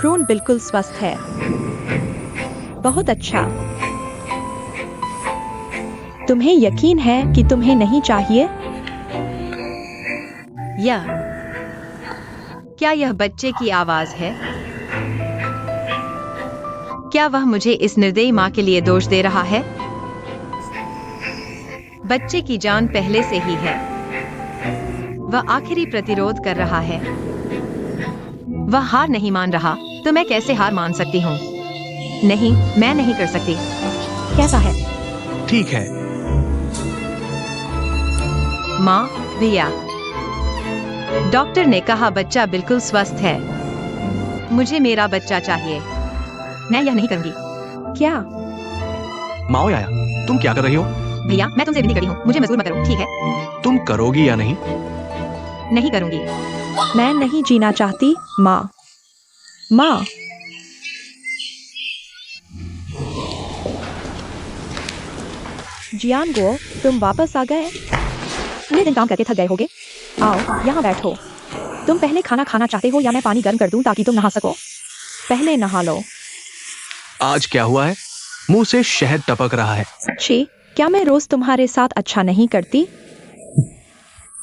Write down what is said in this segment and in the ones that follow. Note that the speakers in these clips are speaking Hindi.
भ्रूण बिल्कुल स्वस्थ है। बहुत अच्छा। तुम्हें यकीन है कि तुम्हें नहीं चाहिए? क्या यह बच्चे की आवाज है? क्या वह मुझे इस निर्दयी माँ के लिए दोष दे रहा है? बच्चे की जान पहले से ही है। वह आखिरी प्रतिरोध कर रहा है। वह हार नहीं मान रहा, तो मैं कैसे हार मान सकती हूँ? नहीं, मैं नहीं कर सकती। कैसा है? ठीक है। माँ, भैया, डॉक्टर ने कहा बच्चा बिल्कुल स्वस्थ है। मुझे मेरा बच्चा चाहिए। मैं यह नहीं करूँगी। क्या? माओयाया, तुम क्या कर रही हो? भैया, मैं तुमसे विनती कर रही हूँ, मुझे मजबूर मत करो, ठीक है? तुम करोगी या नहीं? नहीं करूँगी। मैं नहीं जीना चाहती, माँ। माँ। जियानगो, तुम वापस आ गए? पूरे दिन काम करके थक गए होगे। आओ, यहाँ बैठो। तुम पहले खाना खाना चाहते हो या मैं पानी गर्म कर दूं ताकि तुम नहा सको? पहले नहा लो। आज क्या हुआ है? मुंह से शहद टपक रहा है। छी, क्या मैं रोज तुम्हारे साथ अच्छा नहीं करती?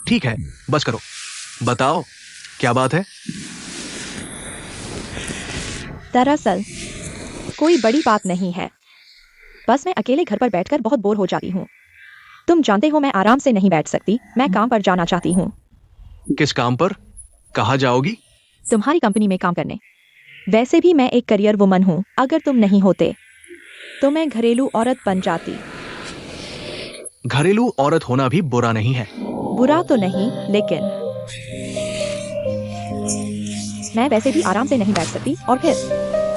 ठीक है, बस करो। बताओ, क्या बात है? दरअसल कोई बड़ी बात नहीं है। बस मैं अकेले घर पर बैठकर बहुत बोर हो जाती हूँ। तुम जानते हो मैं आराम से नहीं बैठ सकती। मैं काम पर जाना चाहती हूँ। किस काम पर? कहाँ जाओगी? तुम्हारी कंपनी में काम करने। वैसे भी मैं एक करियर वुमन हूँ। अगर तुम नहीं होते तो मैं घरेलू औरत बन जाती। घरेलू औरत होना भी बुरा नहीं है। बुरा तो नहीं, लेकिन मैं वैसे भी आराम से नहीं बैठ सकती। और फिर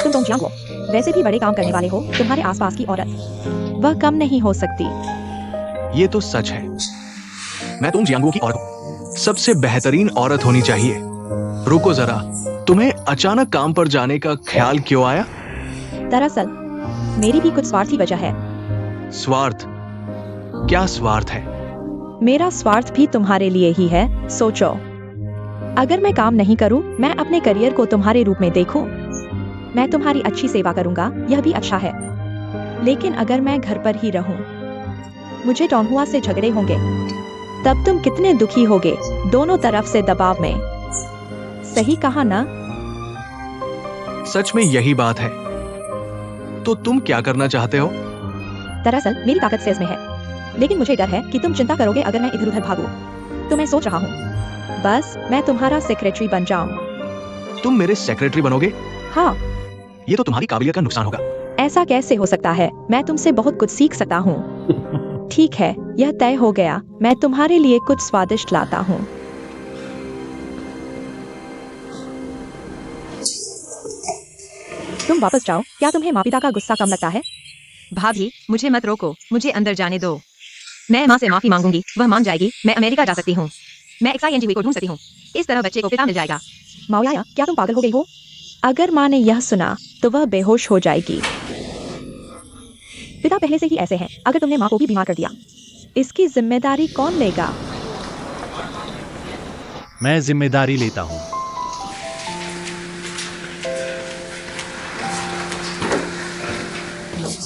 तुम तो जियांगो, वैसे भी बड़े काम करने वाले हो। तुम्हारे आसपास की औरत, वह कम नहीं हो सकती। ये तो सच है। मैं तुम जियांगो की औरत हूँ। सबसे बेहतरीन औरत होनी चाहिए। रुको जरा, तुम्हें अचानक काम पर जाने का ख्याल क्यों आया? दरअसल मेरी भी कुछ स्वार्थी वजह है। स्वार्थ? क्या स्वार्थ है? मेरा स्वार्थ भी तुम्हारे लिए ही है। सोचो, अगर मैं काम नहीं करूं, मैं अपने करियर को तुम्हारे रूप में देखूं, मैं तुम्हारी अच्छी सेवा करूंगा, यह भी अच्छा है। लेकिन अगर मैं घर पर ही रहूं, मुझे टोंगहुआ से झगड़े होंगे, तब तुम कितने दुखी होगे। दोनों तरफ से दबाव में। सही कहा ना? सच में यही बात है। तो तुम क्या करना चाहते हो? दरअसल मेरी ताकत से इसमें है, लेकिन मुझे डर है कि तुम चिंता करोगे अगर मैं इधर उधर भागूं। तो मैं सोच रहा हूँ, बस मैं तुम्हारा सेक्रेटरी बन जाऊं। तुम मेरे सेक्रेटरी बनोगे? हाँ। ये तो तुम्हारी काबिलियत का नुकसान होगा। ऐसा कैसे हो सकता है? मैं तुमसे बहुत कुछ सीख सकता हूँ। ठीक है, यह तय हो गया। मैं तुम्हारे लिए कुछ स्वादिष्ट लाता हूँ। तुम वापस जाओ। क्या तुम्हें माँ पिता का गुस्सा कम लगता है? भाभी, मुझे मत रोको, मुझे अंदर जाने दो। मैं माँ से माफी मांगूंगी, वह मान जाएगी। मैं अमेरिका जा सकती हूँ। मैं XING को ढूंढ सकती हूँ। इस तरह बच्चे को पिता मिल जाएगा। माओयाया, क्या तुम पागल हो गई हो? अगर माँ ने यह सुना तो वह बेहोश हो जाएगी। पिता पहले से ही ऐसे हैं। अगर तुमने माँ को भी बीमार कर दिया, इसकी जिम्मेदारी कौन लेगा? मैं जिम्मेदारी लेता हूँ।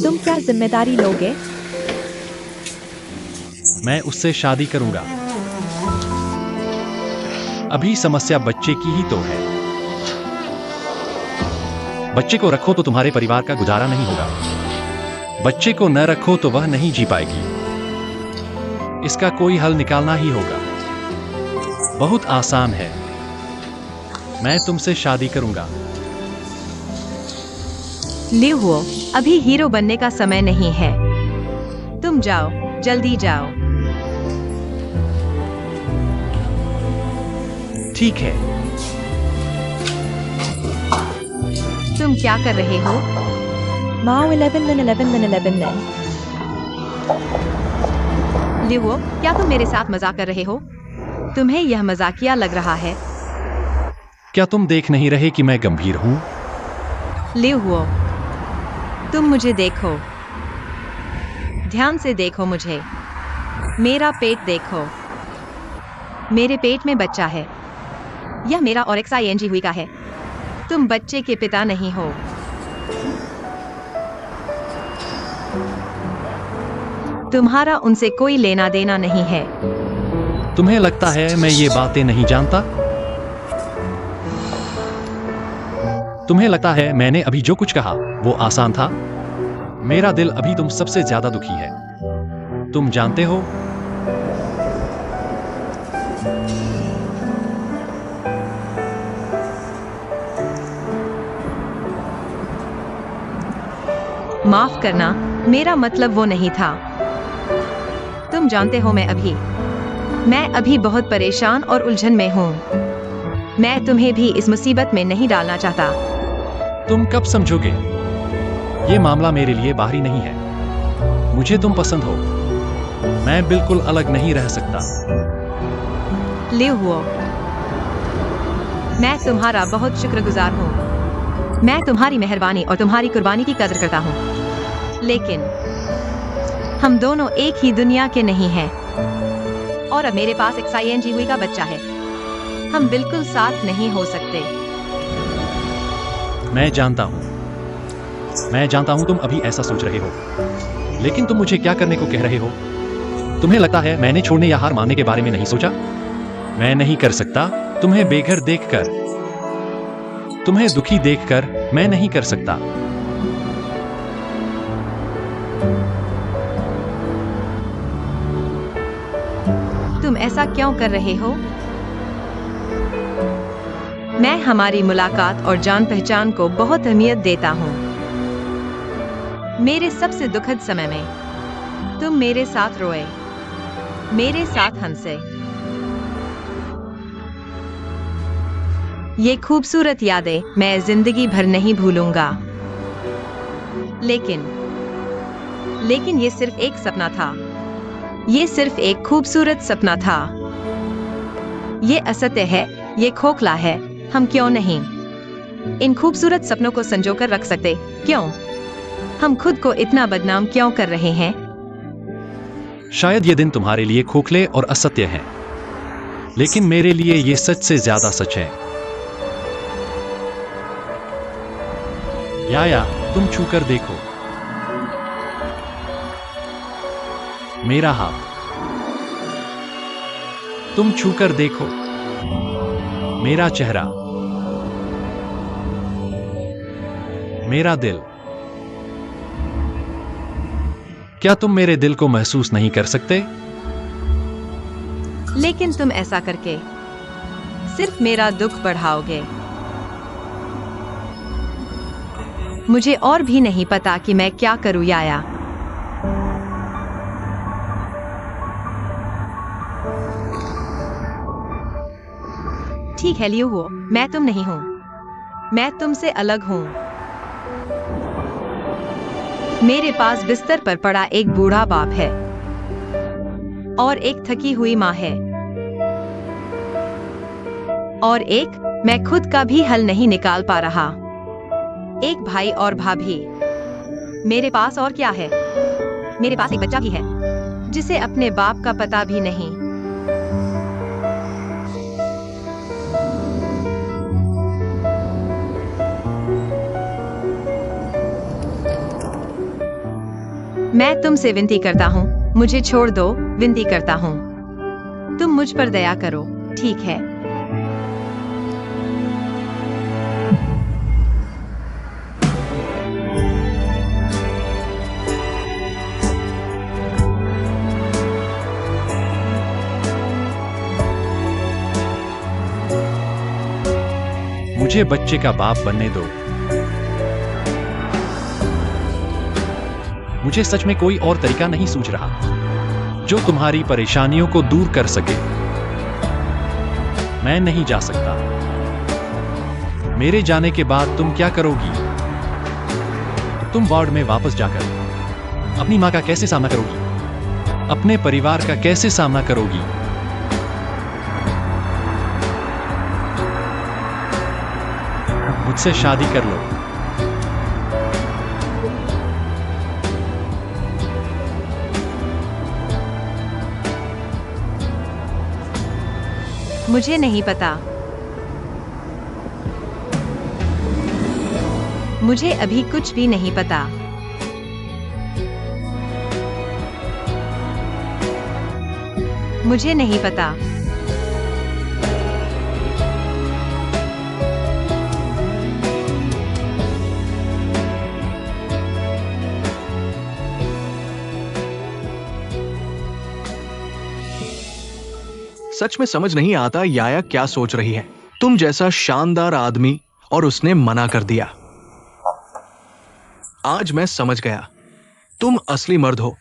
तुम क्या जिम्मेदारी लोगे? मैं उससे शादी करूंगा। अभी समस्या बच्चे की ही तो है। बच्चे को रखो तो तुम्हारे परिवार का गुजारा नहीं होगा। बच्चे को न रखो तो वह नहीं जी पाएगी। इसका कोई हल निकालना ही होगा। बहुत आसान है। मैं तुमसे शादी करूंगा। लिव हुओ, अभी हीरो बनने का समय नहीं है। तुम जाओ, जल्दी जाओ। ठीक है। तुम क्या कर रहे हो? माओ 11 दिन 11 दिन 11 दिन। लिव हुओ, क्या तुम मेरे साथ मजाक कर रहे हो? तुम्हें यह मजाकिया लग रहा है। क्या तुम देख नहीं रहे कि मैं गंभीर हूं? लिव हुओ, तुम मुझे देखो। ध्यान से देखो मुझे। मेरा पेट देखो। मेरे पेट में बच्चा है। यह मेरा और XING हुई का है। तुम बच्चे के पिता नहीं हो। तुम्हारा उनसे कोई लेना देना नहीं है। तुम्हें लगता है मैं ये बातें नहीं जानता? तुम्हें लगता है मैंने अभी जो कुछ कहा वो आसान था? मेरा दिल अभी तुम सबसे ज्यादा दुखी है। तुम जानते हो, माफ करना, मेरा मतलब वो नहीं था। तुम जानते हो मैं अभी बहुत परेशान और उलझन में हूँ। मैं तुम्हें भी इस मुसीबत में नहीं डालना चाहता। तुम कब समझोगे? ये मामला मेरे लिए बाहरी नहीं है। मुझे तुम पसंद हो। मैं बिल्कुल अलग नहीं रह सकता। लिव हुओ, मैं तुम्हारा बहुत शुक्रगुजार हूँ। मैं तुम्हारी मेहरबानी और तुम्हारी कुर्बानी की कदर करता हूँ। लेकिन हम दोनों एक ही दुनिया के नहीं हैं। और अब मेरे पास एक साइएनजी का बच्चा है। हम बिल्कुल साथ नहीं हो सकते। मैं जानता हूं तुम अभी ऐसा सोच रहे हो, लेकिन तुम मुझे क्या करने को कह रहे हो? तुम्हें लगता है मैंने छोड़ने या हार मानने के बारे में नहीं सोचा? मैं नहीं कर सकता। तुम्हें बेघर देखकर, तुम्हें दुखी देखकर मैं नहीं कर सकता। तुम ऐसा क्यों कर रहे हो? मैं हमारी मुलाकात और जान पहचान को बहुत अहमियत देता हूँ। मेरे सबसे दुखद समय में तुम मेरे साथ रोए, मेरे साथ हंसे। ये खूबसूरत यादें मैं जिंदगी भर नहीं भूलूंगा। लेकिन ये सिर्फ एक सपना था। ये सिर्फ एक खूबसूरत सपना था। ये असत्य है, ये खोखला है। हम क्यों नहीं इन खूबसूरत सपनों को संजोकर रख सकते? क्यों हम खुद को इतना बदनाम क्यों कर रहे हैं? शायद ये दिन तुम्हारे लिए खोखले और असत्य हैं, लेकिन मेरे लिए ये सच से ज्यादा सच है। या तुम छूकर देखो मेरा हाथ। तुम छूकर देखो मेरा चेहरा, मेरा दिल। क्या तुम मेरे दिल को महसूस नहीं कर सकते? लेकिन तुम ऐसा करके सिर्फ मेरा दुख बढ़ाओगे। मुझे और भी नहीं पता कि मैं क्या करूं याया। ठीक है लियो हुओ, मैं तुम नहीं हूं। मैं तुमसे अलग हूं। मेरे पास बिस्तर पर पड़ा एक बूढ़ा बाप है और एक थकी हुई माँ है और एक मैं खुद का भी हल नहीं निकाल पा रहा। एक भाई और भाभी। मेरे पास और क्या है? मेरे पास एक बच्चा भी है जिसे अपने बाप का पता भी नहीं। मैं तुमसे विनती करता हूँ, मुझे छोड़ दो। विनती करता हूँ, तुम मुझ पर दया करो, ठीक है? मुझे बच्चे का बाप बनने दो। मुझे सच में कोई और तरीका नहीं सूझ रहा जो तुम्हारी परेशानियों को दूर कर सके। मैं नहीं जा सकता। मेरे जाने के बाद तुम क्या करोगी? तुम वार्ड में वापस जाकर अपनी मां का कैसे सामना करोगी? अपने परिवार का कैसे सामना करोगी? मुझसे शादी कर लो। मुझे नहीं पता। मुझे अभी कुछ भी नहीं पता। मुझे नहीं पता। सच में समझ नहीं आता याया क्या सोच रही है। तुम जैसा शानदार आदमी और उसने मना कर दिया। आज मैं समझ गया, तुम असली मर्द हो।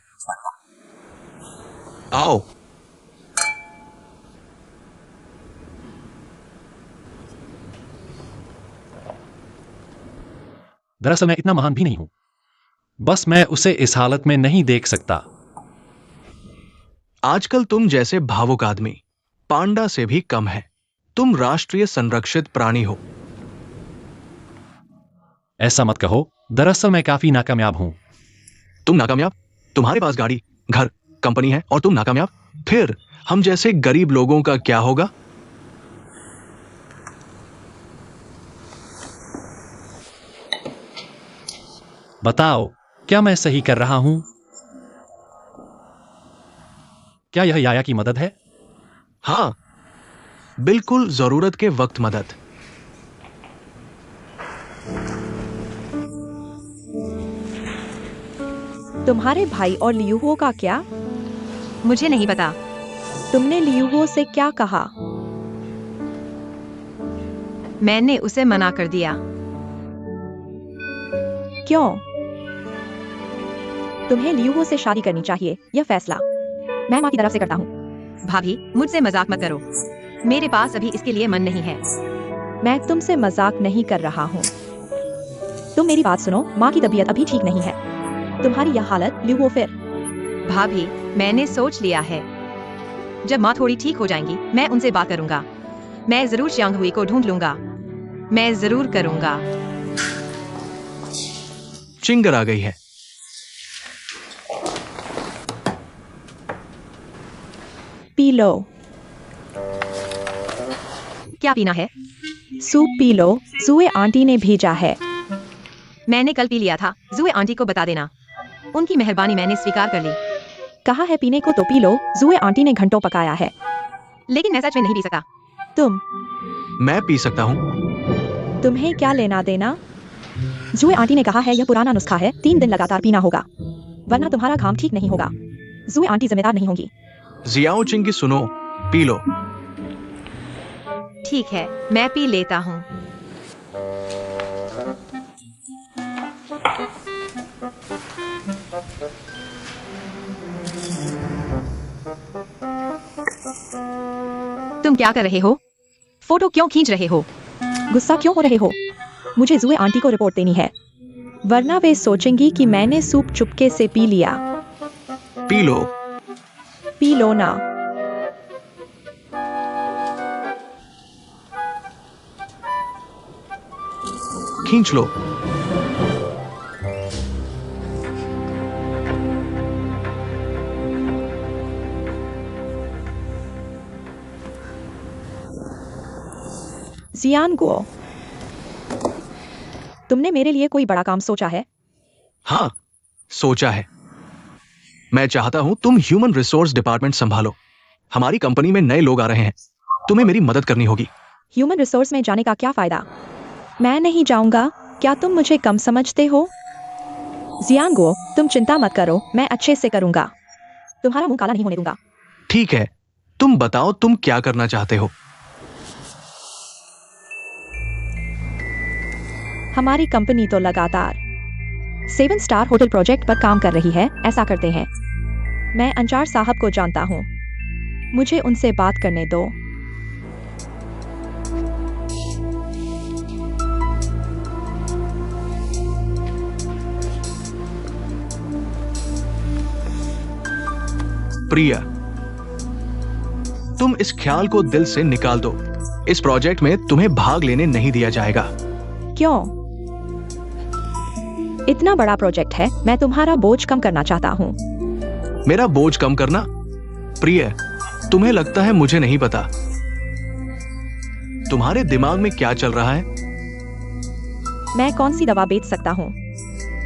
आओ। दरअसल मैं इतना महान भी नहीं हूं, बस मैं उसे इस हालत में नहीं देख सकता। आजकल तुम जैसे भावुक आदमी पांडा से भी कम है। तुम राष्ट्रीय संरक्षित प्राणी हो। ऐसा मत कहो, दरअसल मैं काफी नाकामयाब हूं। तुम नाकामयाब? तुम्हारे पास गाड़ी, घर, कंपनी है और तुम नाकामयाब? फिर हम जैसे गरीब लोगों का क्या होगा? बताओ, क्या मैं सही कर रहा हूं? क्या यह याया की मदद है? हाँ, बिल्कुल जरूरत के वक्त मदद। तुम्हारे भाई और लियूहो का क्या? मुझे नहीं पता। तुमने लियूहो से क्या कहा? मैंने उसे मना कर दिया। क्यों? तुम्हें लियूहो से शादी करनी चाहिए। यह फैसला मैं माँ की तरफ से करता हूँ। भाभी, मुझसे मजाक मत करो। मेरे पास अभी इसके लिए मन नहीं है। मैं तुमसे मजाक नहीं कर रहा हूँ। तुम मेरी बात सुनो, माँ की तबीयत अभी ठीक नहीं है। तुम्हारी यह हालत, लियूहो फिर। भाभी, मैंने सोच लिया है। जब माँ थोड़ी ठीक हो जाएंगी, मैं उनसे बात करूंगा। मैं जरूर च्यांग हुई को ढूंढ लूंगा। मैं जरूर करूंगा। चिंगर आ गई है। P low. क्या पीना है? सूप पी लो, जुए आंटी ने भेजा है। मैंने कल पी लिया था। जुए आंटी को बता देना। उनकी मेहरबानी मैंने स्वीकार कर ली। कहा है पीने को तो पी लो, जुए आंटी ने घंटों पकाया है। लेकिन मैं सच में नहीं पी सका। तुम? मैं पी सकता हूँ। तुम्हें क्या लेना देना? जुए आंटी ने कहा है यह पुराना नुस्खा है, 3 दिन लगातार पीना होगा, वरना तुम्हारा काम ठीक नहीं होगा। जुए आंटी जिम्मेदार नहीं होंगी। जियाओ चिंगी, सुनो, पी लो। ठीक है, मैं पी लेता हूँ। तुम क्या कर रहे हो? फोटो क्यों खींच रहे हो? गुस्सा क्यों हो रहे हो? मुझे जुए आंटी को रिपोर्ट देनी है, वरना वे सोचेंगी कि मैंने सूप चुपके से पी लिया। P low. पी लो ना। खींच लो। जियानगुओ, तुमने मेरे लिए कोई बड़ा काम सोचा है? हाँ, सोचा है। मैं चाहता हूं तुम ह्यूमन रिसोर्स डिपार्टमेंट संभालो। हमारी कंपनी में नए लोग आ रहे हैं, तुम्हें मेरी मदद करनी होगी। ह्यूमन रिसोर्स में जाने का क्या फायदा? मैं नहीं जाऊंगा। क्या तुम मुझे कम समझते हो? जियानगुओ, तुम चिंता मत करो, मैं अच्छे से करूंगा। तुम्हारा मुंह काला नहीं होने दूंगा। ठीक है, तुम बताओ तुम क्या करना चाहते हो। हमारी कंपनी तो लगातार 7 स्टार होटल प्रोजेक्ट पर काम कर रही है। ऐसा करते हैं, मैं अंचार साहब को जानता हूँ, मुझे उनसे बात करने दो। प्रिया, तुम इस ख्याल को दिल से निकाल दो। इस प्रोजेक्ट में तुम्हें भाग लेने नहीं दिया जाएगा। क्यों? इतना बड़ा प्रोजेक्ट है, मैं तुम्हारा बोझ कम करना चाहता हूँ। मेरा बोझ कम करना? प्रिय, तुम्हें लगता है मुझे नहीं पता। तुम्हारे दिमाग में क्या चल रहा है? मैं कौन सी दवा बेच सकता हूँ?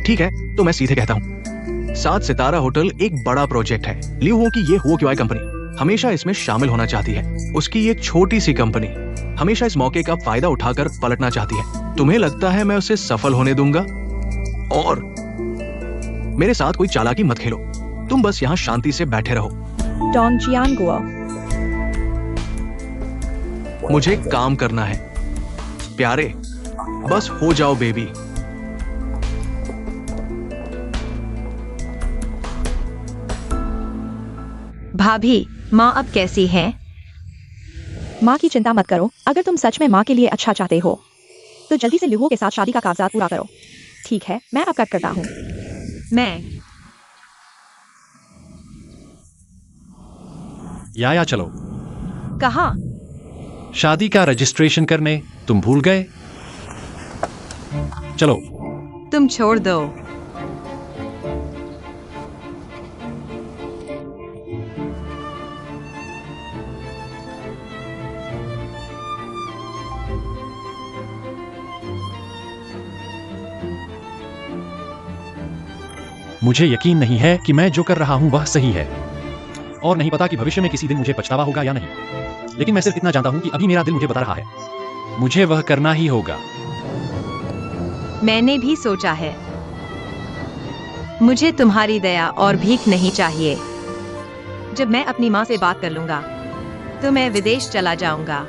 ठीक है, तो मैं सीधे कहता हूँ 7 सितारा होटल एक बड़ा प्रोजेक्ट है। लियू हो की ये हो क्यूआई कंपनी हमेशा इसमें शामिल होना चाहती है। उसकी ये छोटी सी कंपनी हमेशा इस मौके का फायदा उठाकर पलटना चाहती है। तुम्हें लगता है मैं उसे सफल होने दूंगा? और मेरे साथ कोई चालाकी मत खेलो, तुम बस यहाँ शांति से बैठे रहो। डोंग जियांगुओ, मुझे काम करना है प्यारे, बस हो जाओ बेबी। भाभी, माँ अब कैसी है? माँ की चिंता मत करो। अगर तुम सच में माँ के लिए अच्छा चाहते हो तो जल्दी से लिहू के साथ शादी का कागजात पूरा करो। ठीक है, मैं अब कट करता हूँ। मैं या चलो कहा? शादी का रजिस्ट्रेशन करने। तुम भूल गए? चलो। तुम छोड़ दो। मुझे यकीन नहीं है कि मैं जो कर रहा हूं वह सही है, और नहीं पता कि भविष्य में किसी दिन मुझे पछतावा होगा या नहीं। लेकिन मैं सिर्फ इतना जानता हूं कि अभी मेरा दिल मुझे बता रहा है मुझे वह करना ही होगा। मैंने भी सोचा है। मुझे तुम्हारी दया और भीख नहीं चाहिए। जब मैं अपनी माँ से बात कर लूंगा तो मैं विदेश चला जाऊंगा।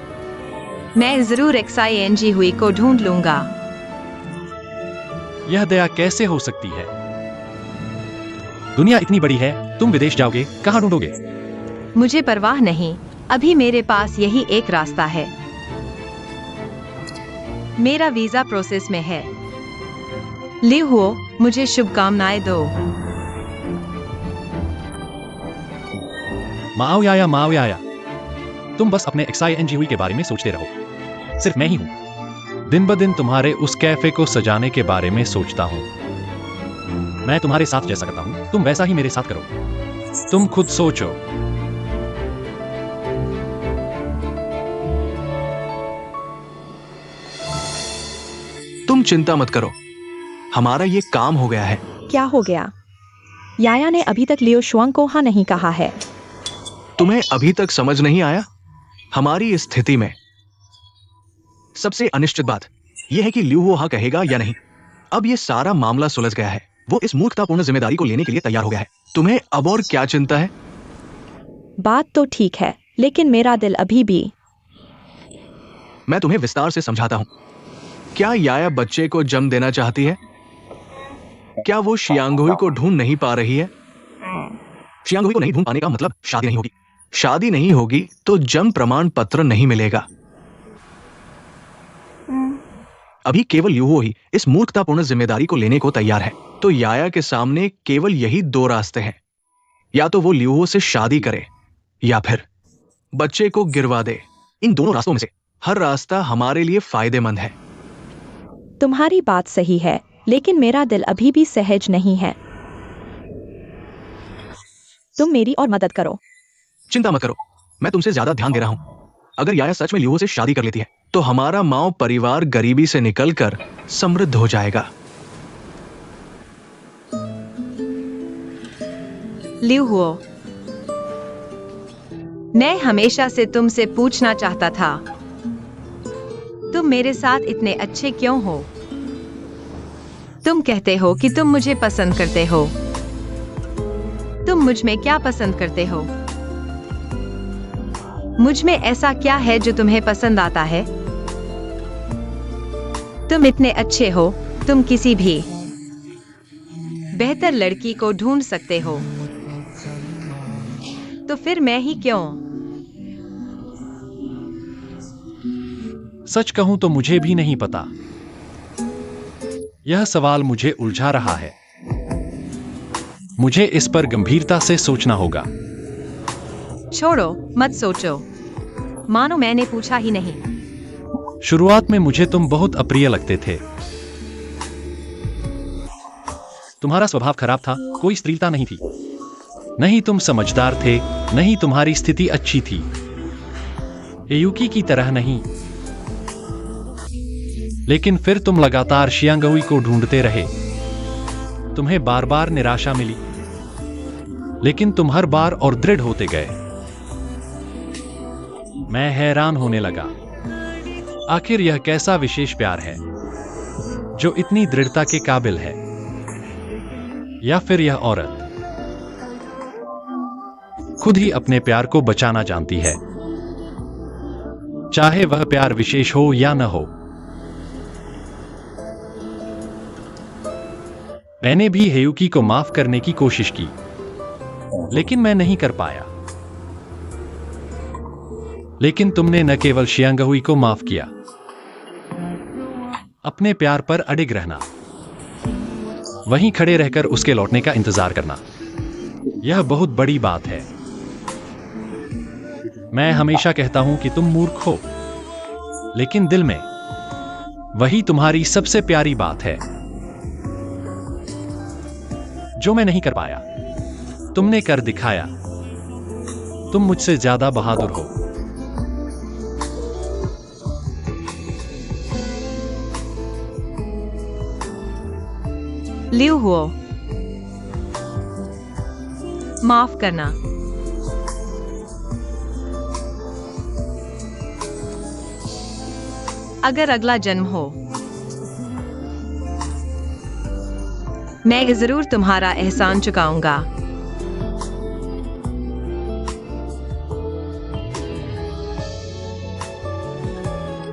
मैं जरूर XING हुई को ढूंढ लूंगा। यह दया कैसे हो सकती है? दुनिया इतनी बड़ी है, तुम विदेश जाओगे, कहां ढूंढोगे? मुझे परवाह नहीं, अभी मेरे पास यही एक रास्ता है। मेरा वीजा प्रोसेस में है। लियू हो, मुझे शुभकामनाएं दो। माओयाया, तुम बस अपने XING हुई के बारे में सोचते रहो। सिर्फ मैं ही हूं। दिन ब दिन तुम्हारे उस कैफे को सजाने के बारे में सोचता हूं। मैं तुम्हारे साथ जैसा करता हूं, तुम वैसा ही मेरे साथ करो। तुम खुद सोचो। तुम चिंता मत करो, हमारा ये काम हो गया है। क्या हो गया? याया ने अभी तक लियो शुआंग को हाँ नहीं कहा है। तुम्हें अभी तक समझ नहीं आया? हमारी इस स्थिति में सबसे अनिश्चित बात यह है कि लियू हो हाँ कहेगा या नहीं। अब यह सारा मामला सुलझ गया है। वो इस मूर्खतापूर्ण जिम्मेदारी को लेने के लिए तैयार हो गया है। तुम्हें अब और क्या चिंता है? बात तो ठीक है, लेकिन मेरा दिल अभी भी। मैं तुम्हें विस्तार से समझाता हूं। क्या याया बच्चे को जन्म देना चाहती है? क्या वो शियांगहुई को ढूंढ नहीं पा रही है? शियांगहुई को नहीं ढूंढ पाने का मतलब शादी नहीं होगी। शादी नहीं होगी तो जन्म प्रमाण पत्र नहीं मिलेगा। अभी केवल यूहो ही इस मूर्खतापूर्ण जिम्मेदारी को लेने को तैयार है। तो याया के सामने केवल यही 2 रास्ते हैं। या तो वो लियूहो से शादी करे या फिर बच्चे को गिरवा दे। इन दोनों रास्तों में से हर रास्ता हमारे लिए फायदेमंद है। तुम्हारी बात सही है, लेकिन मेरा दिल अभी भी सहज नहीं है। तुम मेरी और मदद करो। चिंता मत करो, मैं तुमसे ज्यादा ध्यान दे रहा हूं। अगर याया सच में लियूहो से शादी कर लेती है तो हमारा माओ परिवार गरीबी से निकलकर समृद्ध हो जाएगा। लियू हो, मैं हमेशा से तुमसे पूछना चाहता था, तुम मेरे साथ इतने अच्छे क्यों हो? तुम कहते हो कि तुम मुझे पसंद करते हो। तुम मुझ में क्या पसंद करते हो? मुझ में ऐसा क्या है जो तुम्हें पसंद आता है? तुम इतने अच्छे हो, तुम किसी भी बेहतर लड़की को ढूंढ सकते हो। तो फिर मैं ही क्यों? सच कहूं तो मुझे भी नहीं पता। यह सवाल मुझे उलझा रहा है। मुझे इस पर गंभीरता से सोचना होगा। छोड़ो, मत सोचो, मानो मैंने पूछा ही नहीं। शुरुआत में मुझे तुम बहुत अप्रिय लगते थे। तुम्हारा स्वभाव खराब था, कोई स्त्रीलता नहीं थी। नहीं तुम समझदार थे, नहीं तुम्हारी स्थिति अच्छी थी। एयुकी की तरह नहीं। लेकिन फिर तुम लगातार शियांगहुई को ढूंढते रहे। तुम्हें बार बार निराशा मिली, लेकिन तुम हर बार और दृढ़ होते गए। मैं हैरान होने लगा। आखिर यह कैसा विशेष प्यार है जो इतनी दृढ़ता के काबिल है? या फिर यह औरत खुद ही अपने प्यार को बचाना जानती है, चाहे वह प्यार विशेष हो या न हो। मैंने भी हेयुकी को माफ करने की कोशिश की, लेकिन मैं नहीं कर पाया। लेकिन तुमने न केवल शियांगहुई को माफ किया, अपने प्यार पर अडिग रहना, वहीं खड़े रहकर उसके लौटने का इंतजार करना, यह बहुत बड़ी बात है। मैं हमेशा कहता हूं कि तुम मूर्ख हो, लेकिन दिल में वही तुम्हारी सबसे प्यारी बात है जो मैं नहीं कर पाया। तुमने कर दिखाया। तुम मुझसे ज्यादा बहादुर हो। लियू हुओ, माफ करना। अगर अगला जन्म हो, मैं जरूर तुम्हारा एहसान चुकाऊंगा।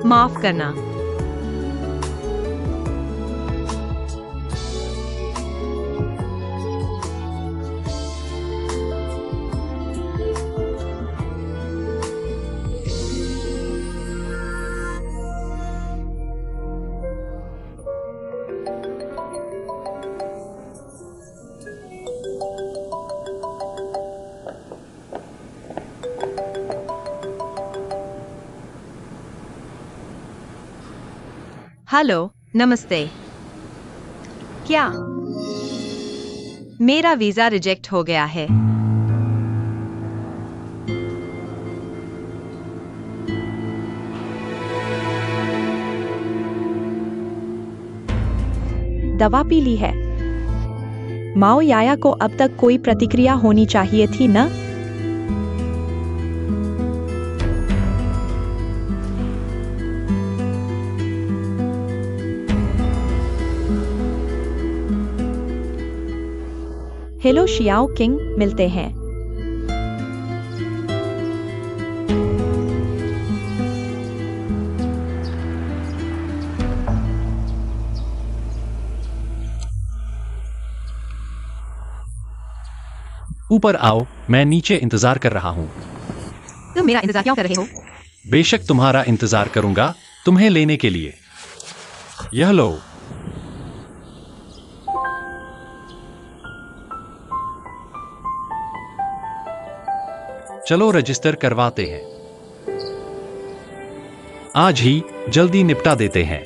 माफ करना। हेलो, नमस्ते। क्या मेरा वीजा रिजेक्ट हो गया है? दवा पी ली है। माओ याया को अब तक कोई प्रतिक्रिया होनी चाहिए थी न? हेलो शियाओ किंग, मिलते हैं। ऊपर आओ, मैं नीचे इंतजार कर रहा हूं। तुम मेरा इंतजार क्यों कर रहे हो? बेशक तुम्हारा इंतजार करूंगा, तुम्हें लेने के लिए। यह लो। चलो रजिस्टर करवाते हैं। आज ही जल्दी निपटा देते हैं।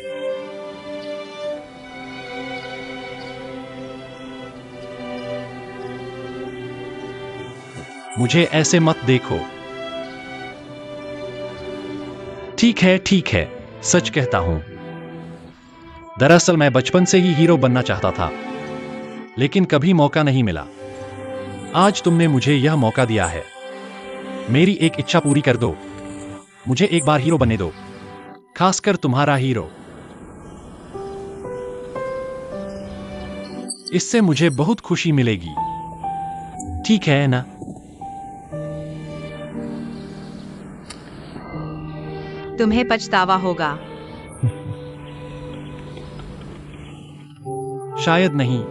मुझे ऐसे मत देखो। ठीक है, सच कहता हूं। दरअसल मैं बचपन से ही हीरो बनना चाहता था, लेकिन कभी मौका नहीं मिला। आज तुमने मुझे यह मौका दिया है। मेरी एक इच्छा पूरी कर दो। मुझे एक बार हीरो बनने दो, खासकर तुम्हारा हीरो। इससे मुझे बहुत खुशी मिलेगी। ठीक है ना? तुम्हें पछतावा होगा। शायद नहीं।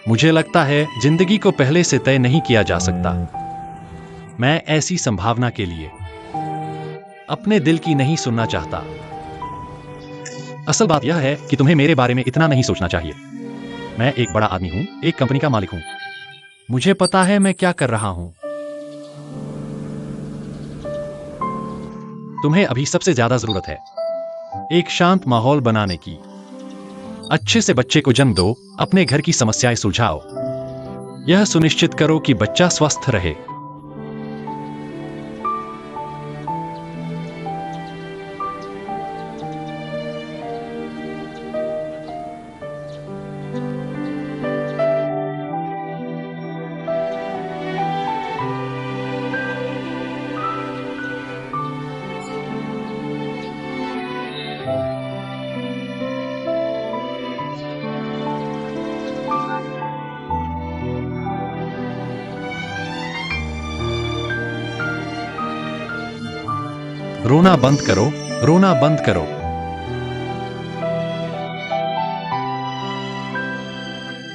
मुझे लगता है जिंदगी को पहले से तय नहीं किया जा सकता। मैं ऐसी संभावना के लिए अपने दिल की नहीं सुनना चाहता। असल बात यह है कि तुम्हें मेरे बारे में इतना नहीं सोचना चाहिए। मैं एक बड़ा आदमी हूं, एक कंपनी का मालिक हूं। मुझे पता है मैं क्या कर रहा हूं। तुम्हें अभी सबसे ज्यादा जरूरत है एक शांत माहौल बनाने की। अच्छे से बच्चे को जन्म दो, अपने घर की समस्याएं सुलझाओ। यह सुनिश्चित करो कि बच्चा स्वस्थ रहे। रोना बंद करो, रोना बंद करो।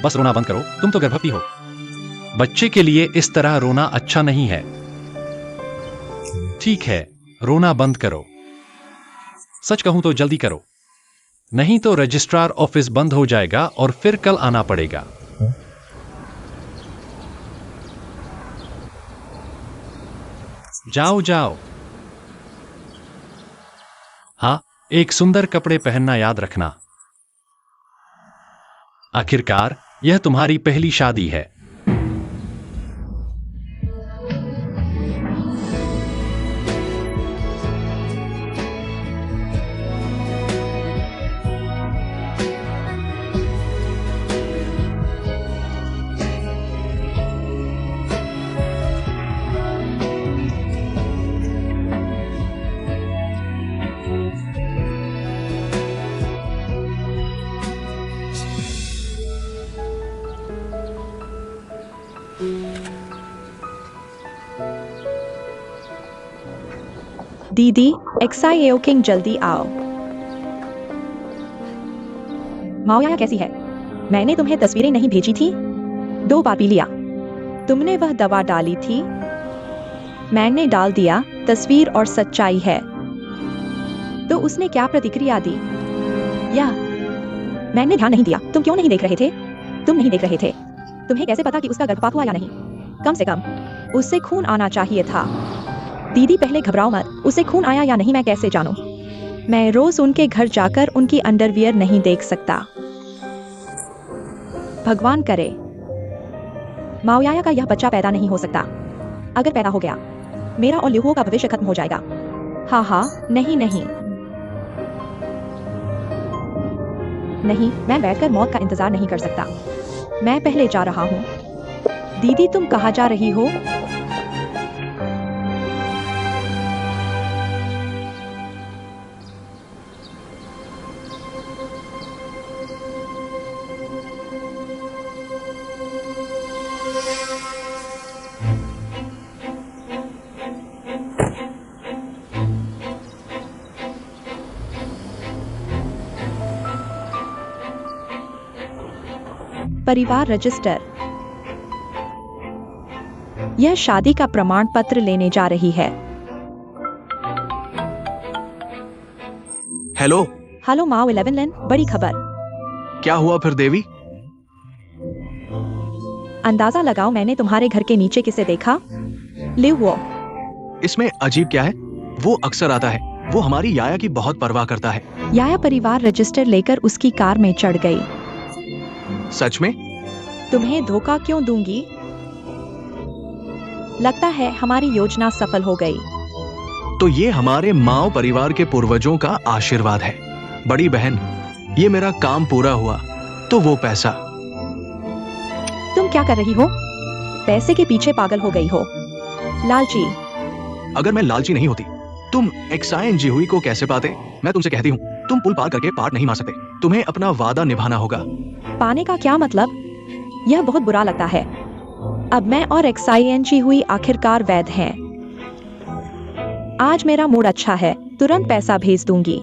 बस रोना बंद करो, तुम तो गर्भवती हो। बच्चे के लिए इस तरह रोना अच्छा नहीं है। ठीक है, रोना बंद करो। सच कहूं तो जल्दी करो, नहीं तो रजिस्ट्रार ऑफिस बंद हो जाएगा और फिर कल आना पड़ेगा। जाओ जाओ। हाँ, एक सुंदर कपड़े पहनना याद रखना। आखिरकार यह तुम्हारी पहली शादी है। दीदी, एक्साईएओ किंग जल्दी आओ। माओयाया कैसी है? मैंने तुम्हें तस्वीरें नहीं भेजी थी? 2 बार पी लिया। तुमने वह दवा डाली थी? मैंने डाल दिया, तस्वीर और सच्चाई है। तो उसने क्या प्रतिक्रिया दी? या मैंने ध्यान नहीं दिया। तुम क्यों नहीं देख रहे थे? तुम नहीं देख रहे थे। तुम्हें कैसे पता कि उसका गर्भपात हुआ या नहीं? कम से कम उससे खून आना चाहिए था। दीदी पहले घबराओ मत, उसे खून आया या नहीं मैं कैसे जानूं? मैं रोज उनके घर जाकर उनकी अंडरवियर नहीं देख सकता। भगवान करे माओयाया का यह बच्चा पैदा नहीं हो सकता। अगर पैदा हो गया, मेरा और ल्यूहो का भविष्य खत्म हो जाएगा। हाँ हाँ, नहीं नहीं नहीं, मैं बैठकर मौत का इंतजार नहीं कर सकता। मैं पहले जा रहा हूँ। दीदी तुम कहाँ जा रही हो? परिवार रजिस्टर। यह शादी का प्रमाण पत्र लेने जा रही है। हेलो। हेलो माओ 11 लेन, बड़ी खबर। क्या हुआ फिर देवी? अंदाजा लगाओ मैंने तुम्हारे घर के नीचे किसे देखा? ल्यूहो। इसमें अजीब क्या है? वो अक्सर आता है। वो हमारी याया की बहुत परवाह करता है। याया परिवार रजिस्टर लेकर उसकी कार में चढ़ गई। सच में? तुम्हें धोखा क्यों दूंगी? लगता है हमारी योजना सफल हो गई। तो ये हमारे माओ परिवार के पूर्वजों का आशीर्वाद है। बड़ी बहन, ये मेरा काम पूरा हुआ तो वो पैसा। तुम क्या कर रही हो? पैसे के पीछे पागल हो गई हो? लालची। अगर मैं लालची नहीं होती, तुम एक्साइन हुई को कैसे पाते? मैं तुमसे कहती हूँ, तुम पुल पार करके पार नहीं मार सकते। तुम्हें अपना वादा निभाना होगा। पाने का क्या मतलब? यह बहुत बुरा लगता है। अब मैं और एक्साइन हुई आखिरकार वैध हैं। आज मेरा मूड अच्छा है, तुरंत पैसा भेज दूंगी।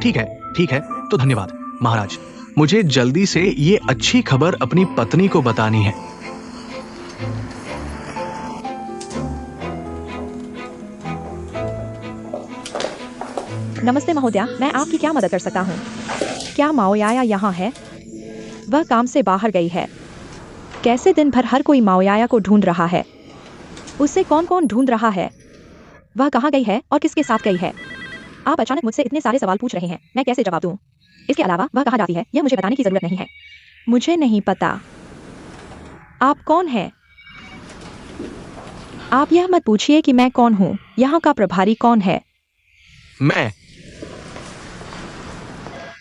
ठीक है, तो धन्यवाद महाराज। मुझे जल्दी से ये अच्छी खबर अपनी पत्नी को बतानी है। नमस्ते महोदया, मैं आपकी क्या मदद कर सकता हूँ? क्या माओयाया यहाँ है? वह काम से बाहर गई है। कैसे दिन भर हर कोई माओयाया को ढूंढ रहा है? उसे कौन कौन ढूंढ रहा है? वह कहाँ गई है और किसके साथ गई है? आप अचानक मुझसे इतने सारे सवाल पूछ रहे हैं, मैं कैसे जवाब दूं? इसके अलावा वह कहाँ जाती है यह मुझे बताने की जरूरत नहीं है। मुझे नहीं पता। आप कौन हैं? आप यह मत पूछिए कि मैं कौन हूँ। यहाँ का प्रभारी कौन है?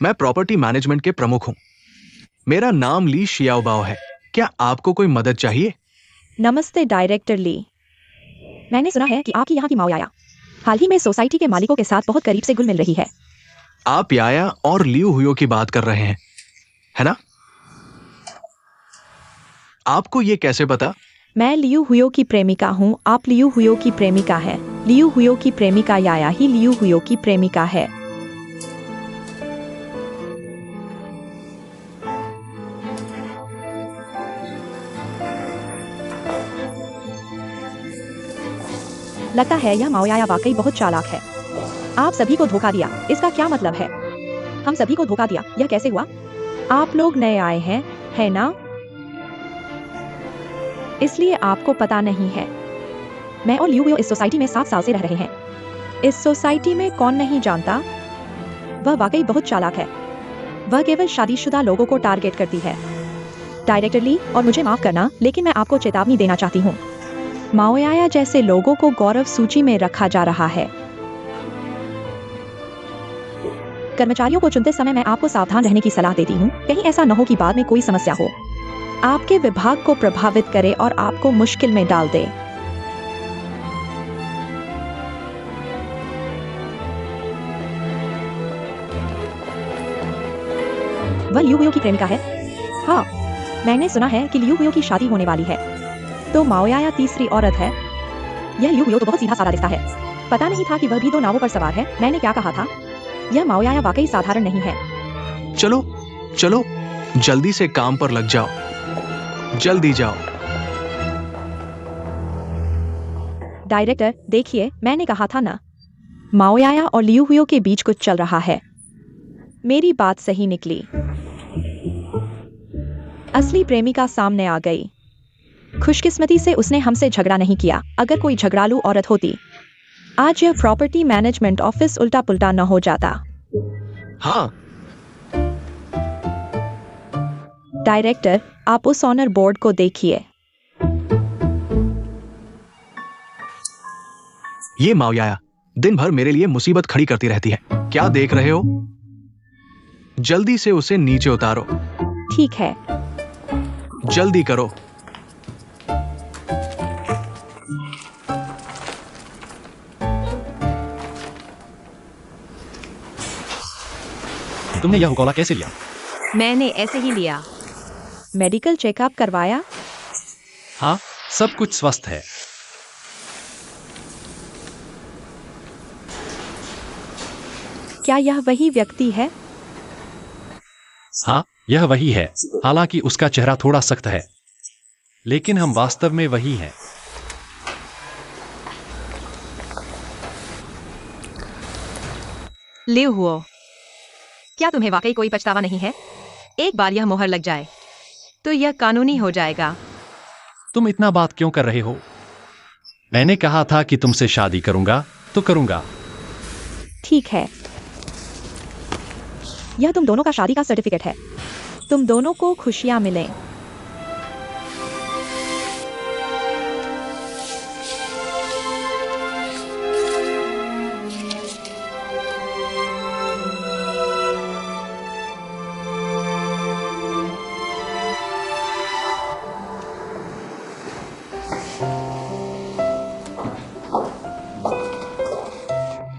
मैं प्रॉपर्टी मैनेजमेंट के प्रमुख हूँ। मेरा नाम ली शियाओबाओ है। क्या आपको कोई मदद चाहिए? नमस्ते डायरेक्टर ली। मैंने सुना है कि आपकी यहाँ की माओयाया हाल ही में सोसाइटी के मालिकों के साथ बहुत करीब से घुल मिल रही है। आप याया और लियू हुयो की बात कर रहे हैं, है ना? आपको ये कैसे पता? मैं लियू हुयो की प्रेमिका हूँ। आप लियू हुयो की प्रेमिका है। लियू हुयो की प्रेमिका याया ही लियू हुयो की प्रेमिका है। लगता है यह माओयाया वाकई बहुत चालाक है। आप सभी को धोखा दिया, इसका क्या मतलब है? हम सभी को धोखा दिया, यह कैसे हुआ? आप लोग नए आए हैं, है ना? इसलिए आपको पता नहीं है। मैं और लियू हुयो इस सोसाइटी में 7 साल से रह रहे हैं। इस सोसाइटी में कौन नहीं जानता? वह वाकई बहुत चालाक है। वह केवल शादीशुदा लोगों को टारगेट करती है। डायरेक्टर ली, और मुझे माफ करना, लेकिन मैं आपको चेतावनी देना चाहती हूँ। माओयाया जैसे लोगों को गौरव सूची में रखा जा रहा है। कर्मचारियों को चुनते समय मैं आपको सावधान रहने की सलाह देती हूँ, कहीं ऐसा न हो कि बाद में कोई समस्या हो, आपके विभाग को प्रभावित करे और आपको मुश्किल में डाल दे। वह लियू हुयो की प्रेमिका है? हाँ, मैंने सुना है कि लियू हुयो की शादी होने वाली है। तो माओयाया तीसरी औरत है। यह लियू हुयो तो बहुत सीधा साधा दिखता है। पता नहीं था कि वह भी 2 नावों पर सवार है। मैंने क्या कहा था? यह माओयाया वाकई साधारण नहीं है। चलो चलो, जल्दी से काम पर लग जाओ। जल्दी जाओ। डायरेक्टर, देखिए, मैंने कहा था ना, माओयाया और लियू हुयो के बीच कुछ चल रहा है। मेरी बात सही निकली। असली प्रेमिका सामने आ गई। खुशकिस्मती से उसने हमसे झगड़ा नहीं किया। अगर कोई झगड़ालू औरत होती, आज यह प्रॉपर्टी मैनेजमेंट ऑफिस उल्टा पुल्टा न हो जाता। हाँ, डायरेक्टर, आप उस ऑनर बोर्ड को देखिए। ये माओयाया दिन भर मेरे लिए मुसीबत खड़ी करती रहती है। क्या देख रहे हो? जल्दी से उसे नीचे उतारो। ठीक है। जल्दी करो। तुमने यह हुकौला कैसे लिया? मैंने ऐसे ही लिया। मेडिकल चेकअप करवाया? हाँ, सब कुछ स्वस्थ है। क्या यह वही व्यक्ति है? हाँ, यह वही है। हालांकि उसका चेहरा थोड़ा सख्त है, लेकिन हम वास्तव में वही हैं। लियू हुओ, क्या तुम्हें वाकई कोई पछतावा नहीं है? एक बार यह मोहर लग जाए तो यह कानूनी हो जाएगा। तुम इतना बात क्यों कर रहे हो? मैंने कहा था कि तुमसे शादी करूंगा तो करूंगा। ठीक है। यह तुम दोनों का शादी का सर्टिफिकेट है। तुम दोनों को खुशियां मिलें।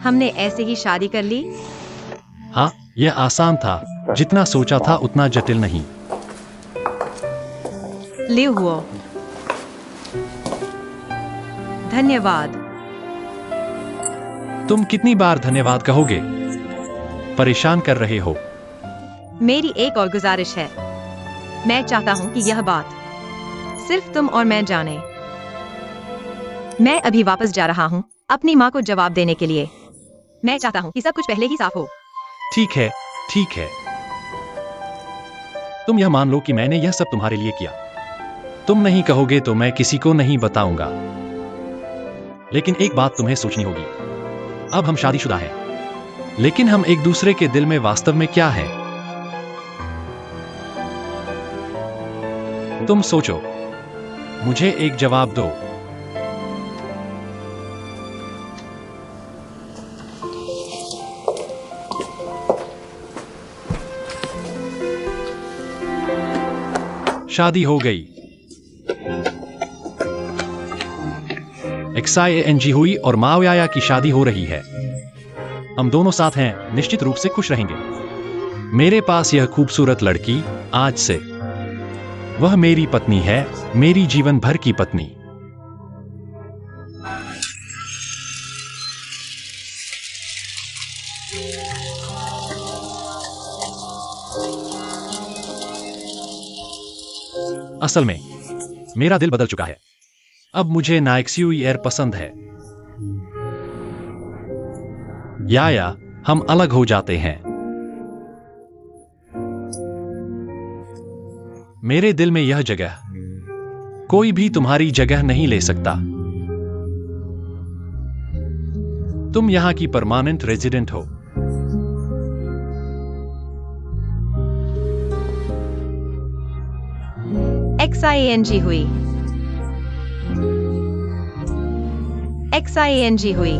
हमने ऐसे ही शादी कर ली। हाँ, यह आसान था। जितना सोचा था उतना जटिल नहीं। लियू हुओ, धन्यवाद। तुम कितनी बार धन्यवाद कहोगे? परेशान कर रहे हो। मेरी एक और गुजारिश है। मैं चाहता हूं कि यह बात सिर्फ तुम और मैं जाने। मैं अभी वापस जा रहा हूं अपनी माँ को जवाब देने के लिए। मैं चाहता हूं कि सब कुछ पहले ही साफ हो। ठीक है, ठीक है। तुम यह मान लो कि मैंने यह सब तुम्हारे लिए किया। तुम नहीं कहोगे तो मैं किसी को नहीं बताऊंगा। लेकिन एक बात तुम्हें सोचनी होगी। अब हम शादीशुदा हैं, लेकिन हम एक दूसरे के दिल में वास्तव में क्या है? तुम सोचो, मुझे एक जवाब दो। शादी हो गई। XIANG हुई और माओयाया की शादी हो रही है। हम दोनों साथ हैं, निश्चित रूप से खुश रहेंगे। मेरे पास यह खूबसूरत लड़की आज से वह मेरी पत्नी है, मेरी जीवन भर की पत्नी। असल में मेरा दिल बदल चुका है। अब मुझे नाइक्स्यू एयर पसंद है। या हम अलग हो जाते हैं। मेरे दिल में यह जगह कोई भी तुम्हारी जगह नहीं ले सकता। तुम यहां की परमानेंट रेजिडेंट हो। XING हुई। XING हुई।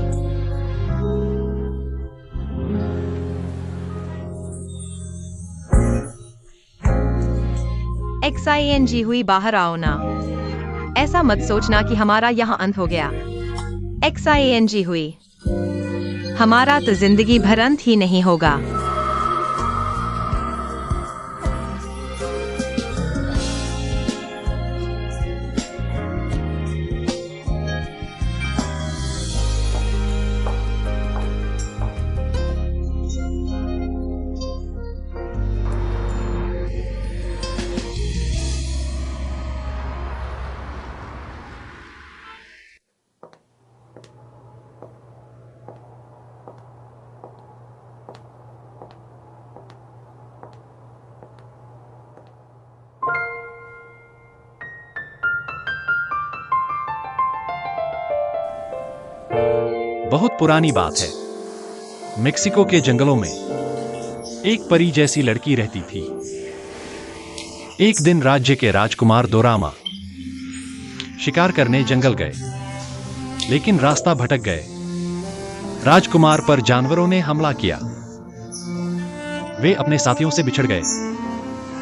XING हुई। बाहर आओ ना। ऐसा मत सोचना कि हमारा यहाँ अंत हो गया। XING हुई। हमारा तो जिंदगी भर अंत ही नहीं होगा। बहुत पुरानी बात है। मेक्सिको के जंगलों में एक परी जैसी लड़की रहती थी। एक दिन राज्य के राजकुमार दोरामा शिकार करने जंगल गए, लेकिन रास्ता भटक गए। राजकुमार पर जानवरों ने हमला किया। वे अपने साथियों से बिछड़ गए।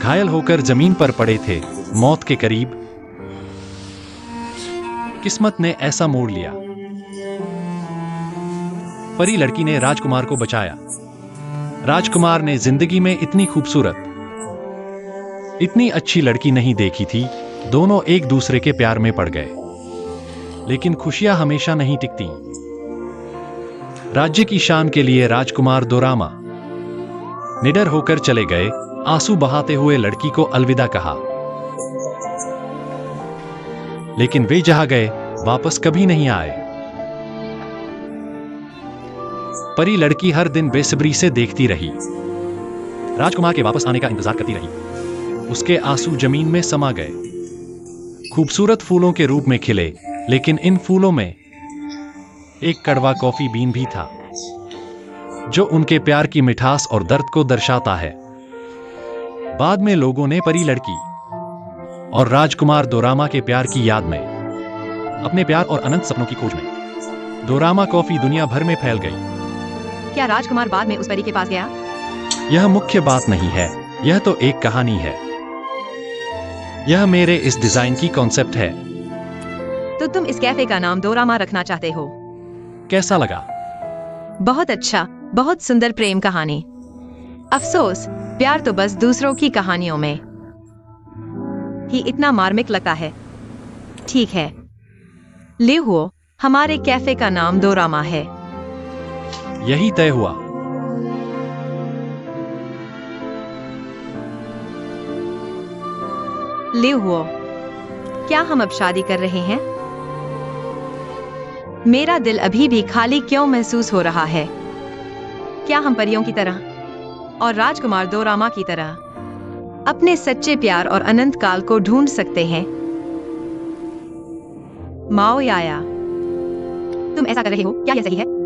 घायल होकर जमीन पर पड़े थे, मौत के करीब। किस्मत ने ऐसा मोड़ लिया। परी लड़की ने राजकुमार को बचाया। राजकुमार ने जिंदगी में इतनी खूबसूरत, इतनी अच्छी लड़की नहीं देखी थी। दोनों एक दूसरे के प्यार में पड़ गए, लेकिन खुशियां हमेशा नहीं टिकती। राज्य की शान के लिए राजकुमार दोरामा निडर होकर चले गए। आंसू बहाते हुए लड़की को अलविदा कहा, लेकिन वे जहां गए वापस कभी नहीं आए। परी लड़की हर दिन बेसब्री से देखती रही। राजकुमार के वापस आने का इंतजार करती रही। उसके आंसू जमीन में समा गए। खूबसूरत फूलों के रूप में खिले, लेकिन इन फूलों में एक कड़वा कॉफी बीन भी था, जो उनके प्यार की मिठास और दर्द को दर्शाता है। बाद में लोगों ने परी लड़की और राजकुमार दोरामा के प्यार की याद में, अपने प्यार और अनंत सपनों की खोज में, दोरामा कॉफी दुनिया भर में फैल गई। क्या राजकुमार बाद में उस परी के पास गया? यह मुख्य बात नहीं है, यह तो एक कहानी है। यह मेरे इस डिजाइन की कॉन्सेप्ट है। तो तुम इस कैफे का नाम दोरामा रखना चाहते हो? कैसा लगा? बहुत अच्छा, बहुत सुंदर प्रेम कहानी। अफसोस, प्यार तो बस दूसरों की कहानियों में ही इतना मार्मिक लगता है। ठीक है, ले हुओ, हमारे कैफे का नाम दोरामा है। यही तय हुआ। ले हुओ, क्या हम अब शादी कर रहे हैं? मेरा दिल अभी भी खाली क्यों महसूस हो रहा है? क्या हम परियों की तरह और राजकुमार दोरामा की तरह अपने सच्चे प्यार और अनंत काल को ढूंढ सकते हैं? माओ याया, तुम ऐसा कर रहे हो, क्या यह सही है?